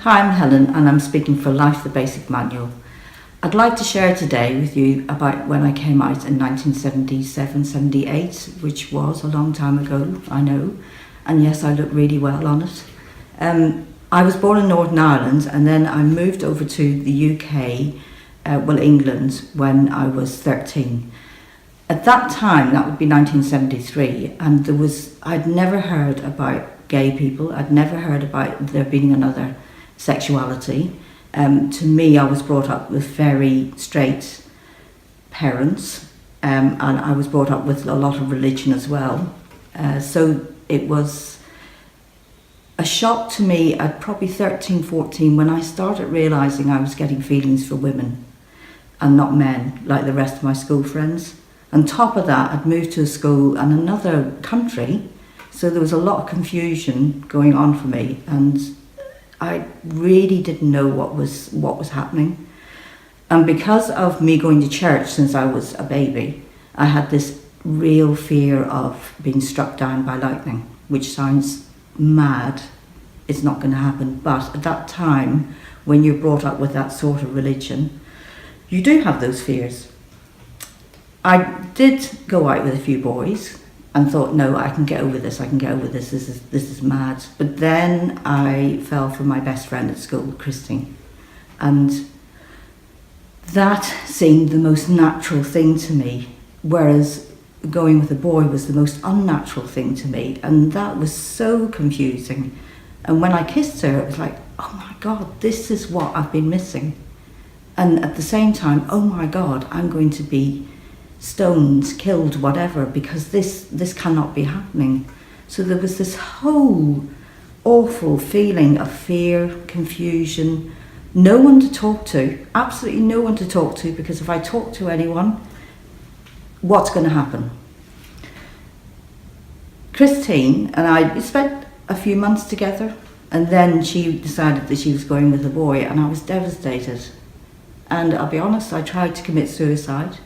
Hi, I'm Helen and I'm speaking for Life the Basic Manual. I'd like to share today with you about when I came out in 1977-78, which was a long time ago, I know, and yes, I look really well on it. I was born in Northern Ireland and then I moved over to the UK, England, when I was 13. At that time, that would be 1973, and I'd never heard about gay people, I'd never heard about there being another sexuality. To me, I was brought up with very straight parents, and I was brought up with a lot of religion as well. So it was a shock to me at probably 13, 14 when I started realising I was getting feelings for women and not men like the rest of my school friends. On top of that, I'd moved to a school in another country, so there was a lot of confusion going on for me, and I really didn't know what was happening. And because of me going to church since I was a baby, I had this real fear of being struck down by lightning, which sounds mad. It's not going to happen. But at that time, when you're brought up with that sort of religion, you do have those fears. I did go out with a few boys and thought, no, I can get over this, this is mad. But then I fell for my best friend at school, Christine. And that seemed the most natural thing to me, whereas going with a boy was the most unnatural thing to me. And that was so confusing. And when I kissed her, it was like, oh my God, this is what I've been missing. And at the same time, oh my God, I'm going to be stoned, killed, whatever, because this cannot be happening. So there was this whole awful feeling of fear, confusion, no one to talk to, absolutely no one to talk to, because if I talk to anyone, what's going to happen? Christine and I spent a few months together, and then she decided that she was going with a boy, and I was devastated. And I'll be honest, I tried to commit suicide.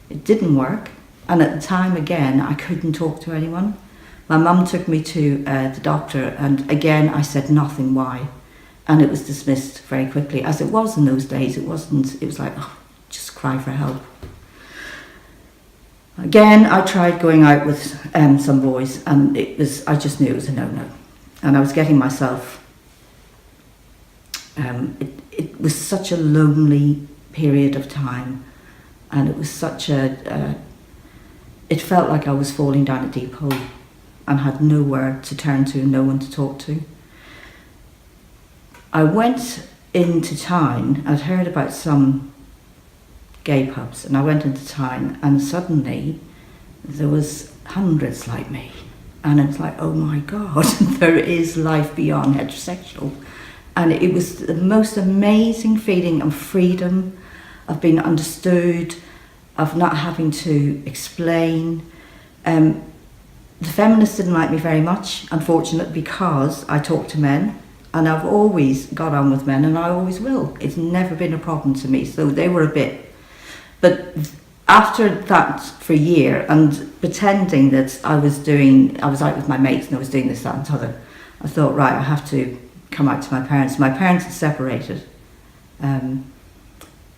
It didn't work, and at the time, again, I couldn't talk to anyone. My mum took me to the doctor, and again, I said nothing, why? And it was dismissed very quickly, as it was in those days. It was like, oh, just cry for help. Again, I tried going out with some boys, and I just knew it was a no-no. And I was getting myself, it was such a lonely period of time. And it was it felt like I was falling down a deep hole and had nowhere to turn to, no one to talk to. I went into town, I'd heard about some gay pubs, and I went into town, and suddenly there was hundreds like me. And it's like, oh my God, there is life beyond heterosexual. And it was the most amazing feeling of freedom, of being understood, of not having to explain. The feminists didn't like me very much, unfortunately, because I talk to men, and I've always got on with men, and I always will. It's never been a problem to me, so they were a bit. But after that for a year, and pretending that I was out with my mates and I was doing this, that and the other, I thought, right, I have to come out to my parents. My parents had separated,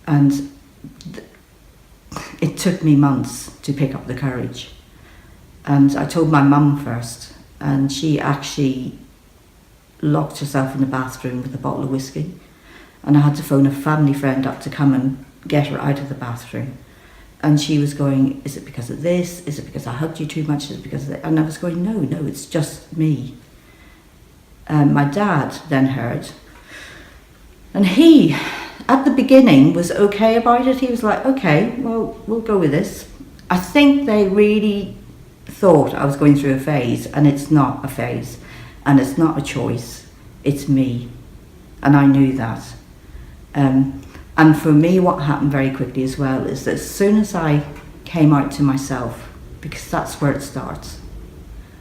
and it took me months to pick up the courage. And I told my mum first, and she actually locked herself in the bathroom with a bottle of whiskey, and I had to phone a family friend up to come and get her out of the bathroom. And she was going, is it because of this? Is it because I hugged you too much? Is it because of that? And I was going, no, it's just me. My dad then heard, and he, at the beginning, was okay about it. He was like, okay, well, we'll go with this. I think they really thought I was going through a phase, and it's not a phase, and it's not a choice, it's me. And I knew that. And for me, what happened very quickly as well is that as soon as I came out to myself, because that's where it starts,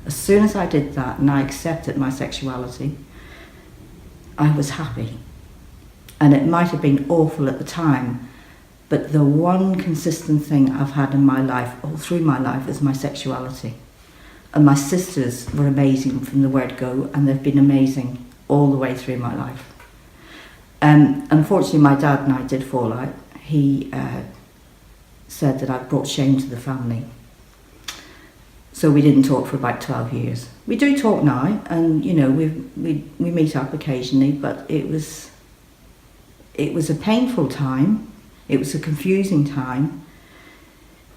as soon as I did that and I accepted my sexuality, I was happy. And it might have been awful at the time, but the one consistent thing I've had in my life, all through my life, is my sexuality. And my sisters were amazing from the word go, and they've been amazing all the way through my life. Unfortunately, my dad and I did fall out. He said that I brought shame to the family. So we didn't talk for about 12 years. We do talk now, and you know, we meet up occasionally, but it was a painful time. It was a confusing time.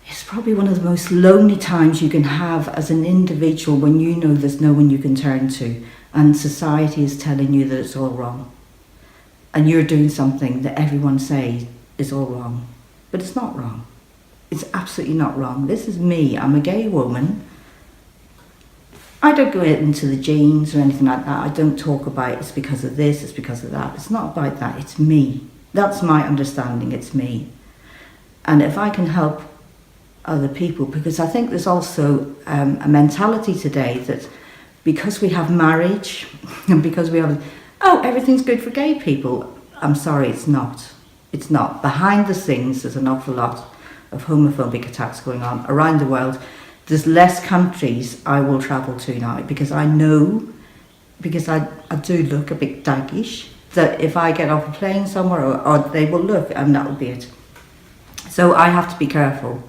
It's probably one of the most lonely times you can have as an individual, when you know there's no one you can turn to, and society is telling you that it's all wrong. And you're doing something that everyone says is all wrong. But it's not wrong. It's absolutely not wrong. This is me. I'm a gay woman. I don't go into the genes or anything like that. I don't talk about it's because of this, it's because of that. It's not about that. It's me. That's my understanding. It's me. And if I can help other people, because I think there's also a mentality today that because we have marriage and because we have, oh, everything's good for gay people. I'm sorry, it's not. It's not. Behind the scenes, there's an awful lot of homophobic attacks going on around the world. There's less countries I will travel to now, because I know, because I do look a bit daggish, that if I get off a plane somewhere, or they will look, and that will be it. So I have to be careful.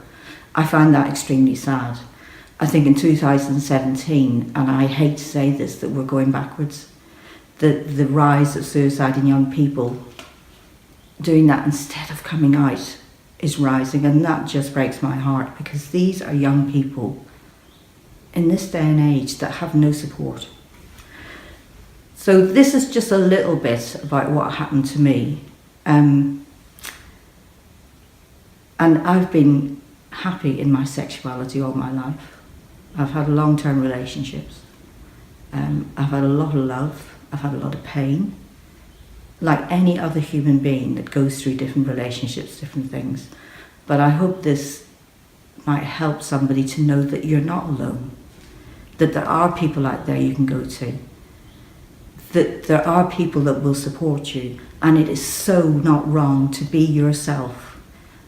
I find that extremely sad. I think in 2017, and I hate to say this, that we're going backwards. The rise of suicide in young people doing that instead of coming out is rising, and that just breaks my heart, because these are young people in this day and age that have no support. So this is just a little bit about what happened to me. And I've been happy in my sexuality all my life. I've had long-term relationships. I've had a lot of love. I've had a lot of pain. Like any other human being that goes through different relationships, different things. But I hope this might help somebody to know that you're not alone. That there are people out there you can go to. That there are people that will support you. And it is so not wrong to be yourself.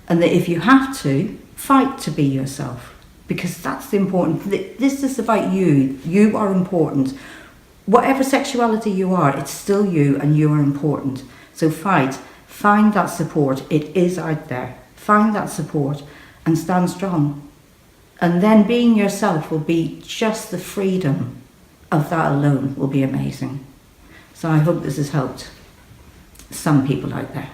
And that if you have to, fight to be yourself. Because that's the important. This is about you. You are important. Whatever sexuality you are, it's still you, and you are important. So fight. Find that support. It is out there. Find that support and stand strong. And then being yourself will be just the freedom of that alone will be amazing. So I hope this has helped some people out there.